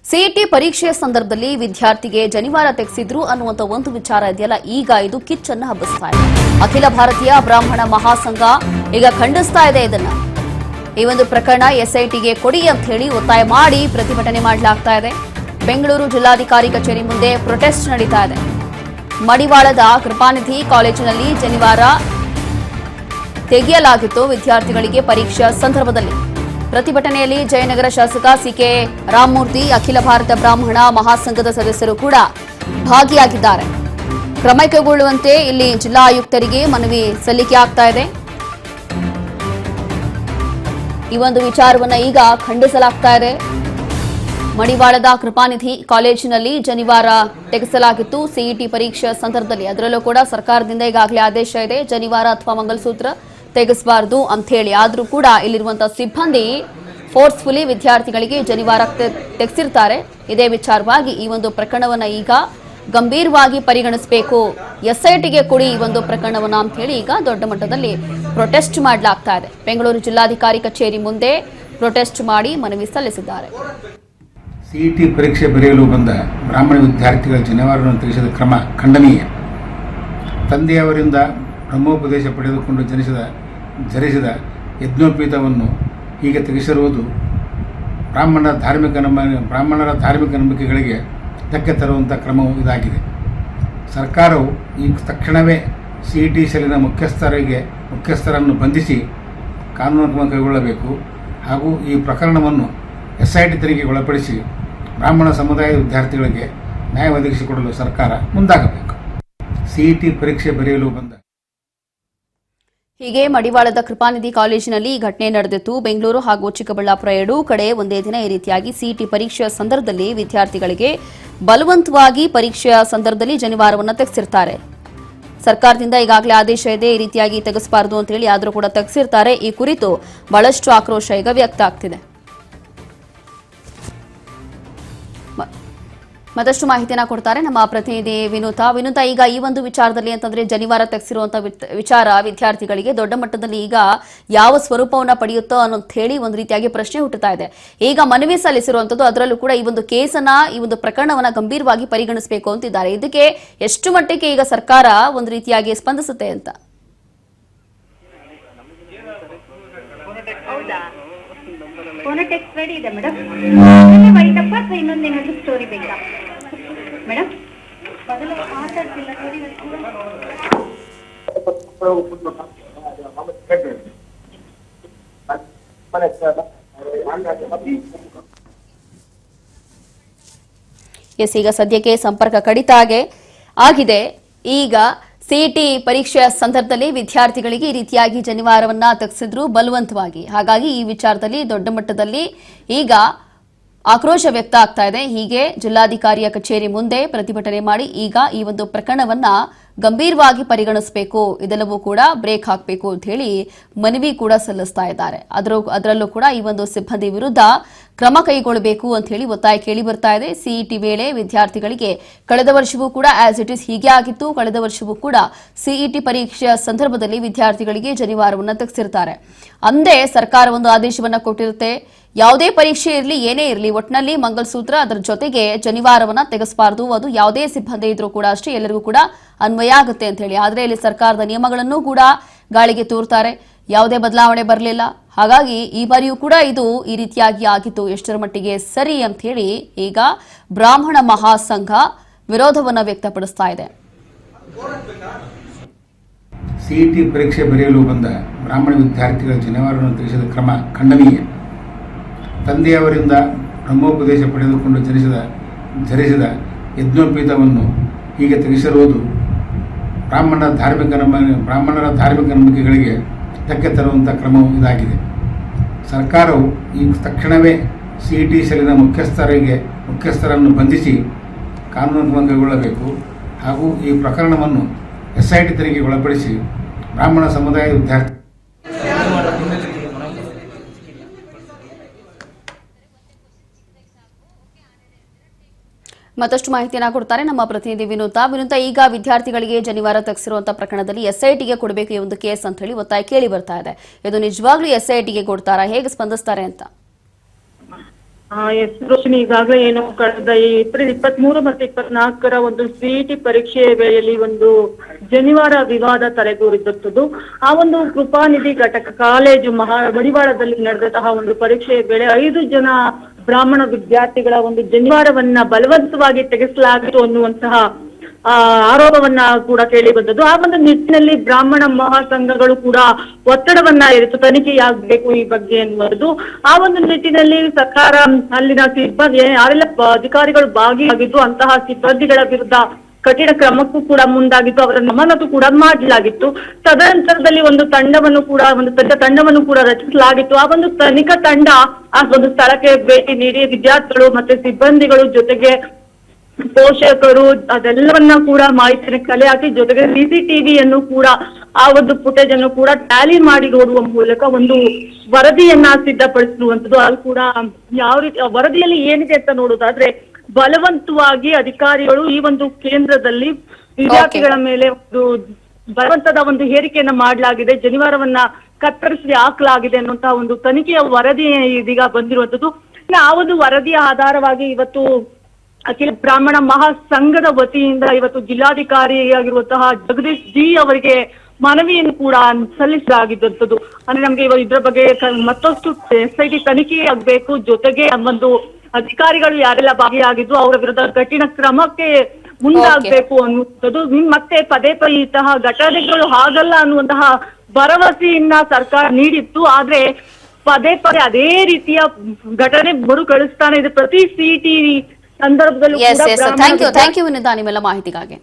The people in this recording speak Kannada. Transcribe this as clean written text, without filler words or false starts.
ಸಿಇಟಿ ಪರೀಕ್ಷೆಯ ಸಂದರ್ಭದಲ್ಲಿ ವಿದ್ಯಾರ್ಥಿಗೆ ಜನಿವಾರ ತೆಗೆಸಿದ್ರು ಅನ್ನುವಂತ ಒಂದು ವಿಚಾರ ಇದೆಯಲ್ಲ, ಈಗ ಇದು ಕಿಚ್ಚನ್ನ ಹಬ್ಬಿಸ್ತಾ ಇದೆ. ಅಖಿಲ ಭಾರತೀಯ ಬ್ರಾಹ್ಮಣ ಮಹಾಸಂಘ ಈಗ ಖಂಡಿಸ್ತಾ ಇದೆ. ಇದನ್ನ ಈ ಒಂದು ಪ್ರಕರಣ ಎಸ್ಐಟಿಗೆ ಕೊಡಿ ಅಂತ ಹೇಳಿ ಒತ್ತಾಯ ಮಾಡಿ ಪ್ರತಿಭಟನೆ ಮಾಡಲಾಗ್ತಾ ಇದೆ. ಬೆಂಗಳೂರು ಜಿಲ್ಲಾಧಿಕಾರಿ ಕಚೇರಿ ಮುಂದೆ ಪ್ರೊಟೆಸ್ಟ್ ನಡೀತಾ ಇದೆ. ಮಡಿವಾಳದ ಕೃಪಾನಿಧಿ ಕಾಲೇಜಿನಲ್ಲಿ ಜನಿವಾರ ತೆಗೆಯಲಾಗಿತ್ತು ವಿದ್ಯಾರ್ಥಿಗಳಿಗೆ ಪರೀಕ್ಷಾ ಸಂದರ್ಭದಲ್ಲಿ. ಪ್ರತಿಭಟನೆಯಲ್ಲಿ ಜಯನಗರ ಶಾಸಕ ಸಿಕೆ ರಾಮಮೂರ್ತಿ, ಅಖಿಲ ಭಾರತ ಬ್ರಾಹ್ಮಣ ಮಹಾಸಂಘದ ಸದಸ್ಯರು ಕೂಡ ಭಾಗಿಯಾಗಿದ್ದಾರೆ. ಕ್ರಮ ಕೈಗೊಳ್ಳುವಂತೆ ಇಲ್ಲಿ ಜಿಲ್ಲಾ ಆಯುಕ್ತರಿಗೆ ಮನವಿ ಸಲ್ಲಿಕೆ ಆಗ್ತಾ ಇದೆ. ಈ ಒಂದು ವಿಚಾರವನ್ನ ಈಗ ಖಂಡಿಸಲಾಗ್ತಾ ಇದೆ. ಮಡಿವಾಳದ ಕೃಪಾನಿಧಿ ಕಾಲೇಜಿನಲ್ಲಿ ಜನಿವಾರ ತೆಗೆಸಲಾಗಿತ್ತು ಸಿಇಟಿ ಪರೀಕ್ಷೆಯ ಸಂದರ್ಭದಲ್ಲಿ. ಅದರಲ್ಲೂ ಕೂಡ ಸರ್ಕಾರದಿಂದ ಈಗಾಗಲೇ ಆದೇಶ ಇದೆ, ಜನಿವಾರ ಅಥವಾ ಮಂಗಲಸೂತ್ರ ತೆಗೆಸಬಾರದು ಅಂತ ಹೇಳಿ. ಆದರೂ ಕೂಡ ಇಲ್ಲಿರುವಂತಹ ಸಿಬ್ಬಂದಿ ಫೋರ್ಸ್ಫುಲಿ ವಿದ್ಯಾರ್ಥಿಗಳಿಗೆ ಜನಿವಾರ ತೆಗೆಸಿರ್ತಾರೆ. ಇದೇ ವಿಚಾರವಾಗಿ ಈ ಒಂದು ಪ್ರಕರಣವನ್ನ ಈಗ ಗಂಭೀರವಾಗಿ ಪರಿಗಣಿಸಬೇಕು, ಎಸ್ಐಟಿಗೆ ಕೊಡಿ ಈ ಒಂದು ಪ್ರಕರಣವನ್ನ ಅಂತ ಹೇಳಿ ಈಗ ದೊಡ್ಡ ಮಟ್ಟದಲ್ಲಿ ಪ್ರೊಟೆಸ್ಟ್ ಮಾಡಲಾಗ್ತಾ ಇದೆ. ಬೆಂಗಳೂರು ಜಿಲ್ಲಾಧಿಕಾರಿ ಕಚೇರಿ ಮುಂದೆ ಪ್ರೊಟೆಸ್ಟ್ ಮಾಡಿ ಮನವಿ ಸಲ್ಲಿಸಿದ್ದಾರೆ. ಸಿಇಟಿ ಪರೀಕ್ಷೆ ಬರೆಯಲು ಬಂದ ಬ್ರಾಹ್ಮಣ ವಿದ್ಯಾರ್ಥಿಗಳ ಜನಿವಾರವನ್ನು ತೆಗೆಸಿದ ಕ್ರಮ ಖಂಡನೀಯ. ತಂದೆಯವರಿಂದ ಬ್ರಹ್ಮೋಪದೇಶ ಪಡೆದುಕೊಂಡು ಧರಿಸಿದ ಯಜ್ಞೋಪೀತವನ್ನು ಹೀಗೆ ತೆಗೆಸಿರುವುದು ಬ್ರಾಹ್ಮಣರ ಧಾರ್ಮಿಕ ನಂಬಿಕೆಗಳಿಗೆ ಧಕ್ಕೆ ತರುವಂಥ ಕ್ರಮವು ಇದಾಗಿದೆ. ಸರ್ಕಾರವು ಈ ತಕ್ಷಣವೇ ಸಿಇಟಿ ಸೆಲ್ಲಿನ ಮುಖ್ಯಸ್ಥರನ್ನು ಬಂಧಿಸಿ ಕಾನೂನು ಕ್ರಮ ಕೈಗೊಳ್ಳಬೇಕು ಹಾಗೂ ಈ ಪ್ರಕರಣವನ್ನು ಎಸ್ಐಟಿ ತನಿಖೆಗೆ ಒಳಪಡಿಸಿ ಬ್ರಾಹ್ಮಣ ಸಮುದಾಯದ ವಿದ್ಯಾರ್ಥಿಗಳಿಗೆ ನ್ಯಾಯ ಒದಗಿಸಿಕೊಡಲು ಸರ್ಕಾರ ಮುಂದಾಗಬೇಕು. ಸಿಇಟಿ ಪರೀಕ್ಷೆ ಬರೆಯಲು ಬಂದ ಹೀಗೆ ಮಡಿವಾಳದ ಕೃಪಾನಿಧಿ ಕಾಲೇಜಿನಲ್ಲಿ ಈ ಘಟನೆ ನಡೆದಿತ್ತು. ಬೆಂಗಳೂರು ಹಾಗೂ ಚಿಕ್ಕಬಳ್ಳಾಪುರ ಎರಡೂ ಕಡೆ ಒಂದೇ ದಿನ ಈ ರೀತಿಯಾಗಿ ಸಿಇಟಿ ಪರೀಕ್ಷೆಯ ಸಂದರ್ಭದಲ್ಲಿ ವಿದ್ಯಾರ್ಥಿಗಳಿಗೆ ಬಲವಂತವಾಗಿ ಪರೀಕ್ಷೆಯ ಸಂದರ್ಭದಲ್ಲಿ ಜನಿವಾರವನ್ನು ತೆಗೆಸಿರ್ತಾರೆ. ಸರ್ಕಾರದಿಂದ ಈಗಾಗಲೇ ಆದೇಶ ಇದೆ, ಈ ರೀತಿಯಾಗಿ ತೆಗೆಸಬಾರದು ಅಂತ ಹೇಳಿ, ಆದರೂ ಕೂಡ ತೆಗೆಸಿರ್ತಾರೆ. ಈ ಕುರಿತು ಬಹಳಷ್ಟು ಆಕ್ರೋಶ ಈಗ ವ್ಯಕ್ತ ಆಗ್ತಿದೆ. ಮತ್ತಷ್ಟು ಮಾಹಿತಿಯನ್ನ ಕೊಡ್ತಾರೆ ನಮ್ಮ ಪ್ರತಿನಿಧಿ ವಿನೂತ. ಈಗ ಈ ಒಂದು ವಿಚಾರದಲ್ಲಿ ಅಂತಂದ್ರೆ ಜನಿವಾರ ತೆಗೆಸಿರುವಂತಹ ವಿಚಾರ ವಿದ್ಯಾರ್ಥಿಗಳಿಗೆ ದೊಡ್ಡ ಮಟ್ಟದಲ್ಲಿ ಈಗ ಯಾವ ಸ್ವರೂಪವನ್ನ ಪಡೆಯುತ್ತೋ ಅನ್ನೋಂತ ಹೇಳಿ ಒಂದು ರೀತಿಯಾಗಿ ಪ್ರಶ್ನೆ ಹುಟ್ಟುತ್ತಾ ಇದೆ. ಈಗ ಮನವಿ ಸಲ್ಲಿಸಿರುವಂತದ್ದು, ಅದರಲ್ಲೂ ಕೂಡ ಈ ಒಂದು ಕೇಸನ್ನ, ಈ ಒಂದು ಪ್ರಕರಣವನ್ನ ಗಂಭೀರವಾಗಿ ಪರಿಗಣಿಸಬೇಕು ಅಂತಿದ್ದಾರೆ. ಇದಕ್ಕೆ ಎಷ್ಟು ಮಟ್ಟಿಗೆ ಈಗ ಸರ್ಕಾರ ಒಂದು ರೀತಿಯಾಗಿ ಸ್ಪಂದಿಸುತ್ತೆ ಅಂತ? ರೆಡಿ ಇದೆ ಮೇಡಮ್. ವೈಟಪ್ಪ ಅಥವಾ ಇನ್ನೊಂದೇನಾದ್ರೂ ಸ್ಟೋರಿ ಬೇಕಾ ಮೇಡಮ್? ಮೊದಲು ಮಾತಾಡ್ತಿಲ್ಲ ನೋಡಿ. ಎಸ್, ಈಗ ಸದ್ಯಕ್ಕೆ ಸಂಪರ್ಕ ಕಡಿತ ಆಗಿದೆ. ಈಗ ಸಿಇಟಿ ಪರೀಕ್ಷೆಯ ಸಂದರ್ಭದಲ್ಲಿ ವಿದ್ಯಾರ್ಥಿಗಳಿಗೆ ಈ ರೀತಿಯಾಗಿ ಜನಿವಾರವನ್ನ ತೆಗೆಸಿದ್ರು ಬಲವಂತವಾಗಿ. ಹಾಗಾಗಿ ಈ ವಿಚಾರದಲ್ಲಿ ದೊಡ್ಡ ಮಟ್ಟದಲ್ಲಿ ಈಗ ಆಕ್ರೋಶ ವ್ಯಕ್ತ ಆಗ್ತಾ ಇದೆ. ಹೀಗೆ ಜಿಲ್ಲಾಧಿಕಾರಿಯ ಕಚೇರಿ ಮುಂದೆ ಪ್ರತಿಭಟನೆ ಮಾಡಿ ಈಗ ಈ ಒಂದು ಪ್ರಕರಣವನ್ನ ಗಂಭೀರವಾಗಿ ಪರಿಗಣಿಸಬೇಕು, ಇದೆಲ್ಲವೂ ಕೂಡ ಬ್ರೇಕ್ ಹಾಕಬೇಕು ಅಂತ ಹೇಳಿ ಮನವಿ ಕೂಡ ಸಲ್ಲಿಸ್ತಾ ಇದ್ದಾರೆ. ಅದರಲ್ಲೂ ಕೂಡ ಈ ಒಂದು ಸಿಬ್ಬಂದಿ ವಿರುದ್ಧ ಕ್ರಮ ಕೈಗೊಳ್ಳಬೇಕು ಅಂತ ಹೇಳಿ ಒತ್ತಾಯ ಕೇಳಿ ಬರ್ತಾ ಇದೆ. ಸಿಇಟಿ ವೇಳೆ ವಿದ್ಯಾರ್ಥಿಗಳಿಗೆ ಕಳೆದ ವರ್ಷವೂ ಕೂಡ ಆಸ್ ಇಟ್ ಇಸ್ ಹೀಗೆ ಆಗಿತ್ತು. ಕಳೆದ ವರ್ಷವೂ ಕೂಡ ಸಿಇಟಿ ಪರೀಕ್ಷೆಯ ಸಂದರ್ಭದಲ್ಲಿ ವಿದ್ಯಾರ್ಥಿಗಳಿಗೆ ಜನಿವಾರವನ್ನು ತೆಗೆಸಿರ್ತಾರೆ. ಅಂದೇ ಸರ್ಕಾರ ಒಂದು ಆದೇಶವನ್ನ ಕೊಟ್ಟಿರುತ್ತೆ, ಯಾವುದೇ ಪರೀಕ್ಷೆ ಇರಲಿ, ಏನೇ ಇರಲಿ, ಒಟ್ಟಿನಲ್ಲಿ ಮಂಗಲಸೂತ್ರ ಅದರ ಜೊತೆಗೆ ಜನಿವಾರವನ್ನ ತೆಗೆಸಬಾರದು. ಅದು ಯಾವುದೇ ಸಿಬ್ಬಂದಿ ಇದ್ರೂ ಕೂಡ ಅಷ್ಟೇ, ಎಲ್ಲರಿಗೂ ಕೂಡ ಅನ್ವಯ ಆಗುತ್ತೆ ಅಂತ ಹೇಳಿ. ಆದರೆ ಇಲ್ಲಿ ಸರ್ಕಾರದ ನಿಯಮಗಳನ್ನು ಕೂಡ ಗಾಳಿಗೆ ತೂರ್ತಾರೆ. ಯಾವುದೇ ಬದಲಾವಣೆ ಬರಲಿಲ್ಲ. ಹಾಗಾಗಿ ಈ ಬಾರಿಯೂ ಕೂಡ ಇದು ಈ ರೀತಿಯಾಗಿ ಆಗಿತ್ತು. ಎಷ್ಟರ ಮಟ್ಟಿಗೆ ಸರಿ ಅಂತ ಹೇಳಿ ಈಗ ಬ್ರಾಹ್ಮಣ ಮಹಾಸಂಘ ವಿರೋಧವನ್ನು ವ್ಯಕ್ತಪಡಿಸ್ತಾ ಇದೆ. ಸಿಇಟಿ ಪರೀಕ್ಷೆ ಬರೆಯಲು ಬಂದ ಬ್ರಾಹ್ಮಣ ವಿದ್ಯಾರ್ಥಿಗಳ ಜನಿವಾರವನ್ನು ತೆಗೆಸಿದ ಕ್ರಮ ಖಂಡನೀಯ. ತಂದೆಯವರಿಂದ ಬ್ರಹ್ಮೋಪದೇಶ ಪಡೆದುಕೊಂಡು ಧರಿಸಿದ ಯಜ್ಞೋಪೀತವನ್ನು ಹೀಗೆ ತೆಗೆಸಿರುವುದು ಬ್ರಾಹ್ಮಣರ ಧಾರ್ಮಿಕ ನಂಬಿಕೆಗಳಿಗೆ ಧಕ್ಕೆ ತರುವಂಥ ಕ್ರಮವು ಇದಾಗಿದೆ. ಸರ್ಕಾರವು ಈ ತಕ್ಷಣವೇ ಸಿಇಟಿ ಸೆಲ್ಲಿನ ಮುಖ್ಯಸ್ಥರನ್ನು ಬಂಧಿಸಿ ಕಾನೂನು ಕ್ರಮ ಕೈಗೊಳ್ಳಬೇಕು ಹಾಗೂ ಈ ಪ್ರಕರಣವನ್ನು ಎಸ್ಐಟಿ ತನಿಖೆಗೆ ಒಳಪಡಿಸಿ ಬ್ರಾಹ್ಮಣ ಸಮುದಾಯದ ವಿದ್ಯಾರ್ಥಿ ಮತ್ತಷ್ಟು ಮಾಹಿತಿಯನ್ನ ಕೊಡ್ತಾರೆ ನಮ್ಮ ಪ್ರತಿನಿಧಿ ವಿನೂತ. ಈಗ ವಿದ್ಯಾರ್ಥಿಗಳಿಗೆ ಜನಿವಾರ ತೆಗೆಸಿರುವಂತಹ ಪ್ರಕರಣದಲ್ಲಿ ಎಸ್ಐಟಿಗೆ ಕೊಡಬೇಕು ಈ ಒಂದು ಕೇಸ್ ಅಂತ ಹೇಳಿ ಒತ್ತಾಯ ಕೇಳಿ ಬರ್ತಾ ಇದೆ. ಇದು ನಿಜವಾಗ್ಲೂ ಎಸ್ಐಟಿಗೆ ಕೊಡ್ತಾರಾ, ಹೇಗೆ ಸ್ಪಂದಿಸ್ತಾರೆ ಅಂತ? ಎಸ್ ರೋಶಿನಿ, ಈಗಾಗಲೇ ಏನು ಕಳೆದ ಏಪ್ರಿಲ್ 23 ಮತ್ತು 24ರ ಒಂದು ಸಿಇಟಿ ಪರೀಕ್ಷೆಯ ವೇಳೆಯಲ್ಲಿ ಒಂದು ಜನಿವಾರ ವಿವಾದ ತಲೆದೂರಿದ್ದಂಥದ್ದು. ಆ ಒಂದು ಕೃಪಾನಿಧಿ ಘಟಕ ಕಾಲೇಜು ಮಡಿವಾಳದಲ್ಲಿ ನಡೆದಂತಹ ಒಂದು ಪರೀಕ್ಷೆಯ ವೇಳೆ 5 ಜನ ಬ್ರಾಹ್ಮಣ ವಿದ್ಯಾರ್ಥಿಗಳ ಒಂದು ಜನಿವಾರವನ್ನ ಬಲವಂತವಾಗಿ ತೆಗೆಸಲಾಗಿತ್ತು ಅನ್ನುವಂತಹ ಆರೋಪವನ್ನ ಕೂಡ ಕೇಳಿ ಬಂದದ್ದು. ಆ ಒಂದು ನಿಟ್ಟಿನಲ್ಲಿ ಬ್ರಾಹ್ಮಣ ಮಹಾಸಂಘಗಳು ಕೂಡ ಒತ್ತಡವನ್ನ ಇರಿತು, ತನಿಖೆಯಾಗಬೇಕು ಈ ಬಗ್ಗೆ ಎನ್ನುವುದು. ಆ ಒಂದು ನಿಟ್ಟಿನಲ್ಲಿ ಸರ್ಕಾರ ಅಲ್ಲಿನ ಸಿಬ್ಬಂದಿ ಯಾರೆಲ್ಲ ಅಧಿಕಾರಿಗಳು ಭಾಗಿಯಾಗಿದ್ದು ಅಂತಹ ಸಿಬ್ಬಂದಿಗಳ ವಿರುದ್ಧ ಕಠಿಣ ಕ್ರಮಕ್ಕೂ ಕೂಡ ಮುಂದಾಗಿತ್ತು, ಅವರನ್ನು ಅಮಾನತು ಕೂಡ ಮಾಡಲಾಗಿತ್ತು. ತದನಂತರದಲ್ಲಿ ಒಂದು ತಂಡವನ್ನು ಕೂಡ ರಚಿಸಲಾಗಿತ್ತು. ಆ ಒಂದು ತನಿಖಾ ತಂಡ ಆ ಒಂದು ಸ್ಥಳಕ್ಕೆ ಭೇಟಿ ನೀಡಿ ವಿದ್ಯಾರ್ಥಿಗಳು ಮತ್ತೆ ಸಿಬ್ಬಂದಿಗಳು ಜೊತೆಗೆ ಪೋಷಕರು ಅದೆಲ್ಲವನ್ನ ಕೂಡ ಮಾಹಿತಿಯನ್ನು ಕಲೆ ಹಾಕಿ, ಜೊತೆಗೆ ಸಿಸಿಟಿವಿಯನ್ನು ಕೂಡ ಆ ಒಂದು ಫುಟೇಜ್ ಅನ್ನು ಕೂಡ ಟ್ಯಾಲಿ ಮಾಡಿ ನೋಡುವ ಮೂಲಕ ಒಂದು ವರದಿಯನ್ನ ಸಿದ್ಧಪಡಿಸಿರುವಂತದ್ದು. ಅದು ಕೂಡ ಯಾವ ರೀತಿ ವರದಿಯಲ್ಲಿ ಏನಿದೆ ಅಂತ ನೋಡೋದಾದ್ರೆ, ಬಲವಂತವಾಗಿ ಅಧಿಕಾರಿಗಳು ಈ ಒಂದು ಕೇಂದ್ರದಲ್ಲಿ ವಿದ್ಯಾರ್ಥಿಗಳ ಮೇಲೆ ಒಂದು ಬಲವಂತದ ಒಂದು ಹೇರಿಕೆಯನ್ನ ಮಾಡಲಾಗಿದೆ, ಜನಿವಾರವನ್ನ ಕತ್ತರಿಸಿ ಹಾಕಲಾಗಿದೆ ಅನ್ನುವಂತಹ ಒಂದು ತನಿಖೆಯ ವರದಿ ಇದೀಗ ಬಂದಿರುವಂತದ್ದು. ಆ ಒಂದು ವರದಿಯ ಆಧಾರವಾಗಿ ಇವತ್ತು ಅಖಿಲ ಬ್ರಾಹ್ಮಣ ಮಹಾಸಂಘದ ವತಿಯಿಂದ ಇವತ್ತು ಜಿಲ್ಲಾಧಿಕಾರಿಯಾಗಿರುವಂತಹ ಜಗದೀಶ್ ಜಿ ಅವರಿಗೆ ಮನವಿಯನ್ನು ಕೂಡ ಸಲ್ಲಿಸಲಾಗಿದ್ದಂಥದ್ದು. ಅಂದ್ರೆ ನಮ್ಗೆ ಇದ್ರ ಬಗ್ಗೆ ಮತ್ತಷ್ಟು SIT ತನಿಖೆ ಆಗ್ಬೇಕು, ಜೊತೆಗೆ ಒಂದು ಅಧಿಕಾರಿಗಳು ಯಾರೆಲ್ಲ ಭಾಗಿಯಾಗಿದ್ರು ಅವರ ವಿರುದ್ಧ ಕಠಿಣ ಕ್ರಮಕ್ಕೆ ಮುಂದಾಗಬೇಕು ಅನ್ನುವಂಥದ್ದು. ಮತ್ತೆ ಪದೇ ಇಂತಹ ಘಟನೆಗಳು ಆಗಲ್ಲ ಅನ್ನುವಂತಹ ಭರವಸೆಯನ್ನ ಸರ್ಕಾರ ನೀಡಿತ್ತು. ಆದ್ರೆ ಪದೇ ಅದೇ ರೀತಿಯ ಘಟನೆ ಮರುಕಳಿಸ್ತಾನೆ ಇದೆ ಪ್ರತಿ ಸಿಇಟಿ ಸಂದರ್ಭದಲ್ಲೂ. ಥ್ಯಾಂಕ್ ಯು ವಿನಿತಾ ನಿಮ್ಮೆಲ್ಲ ಮಾಹಿತಿಗಾಗಿ.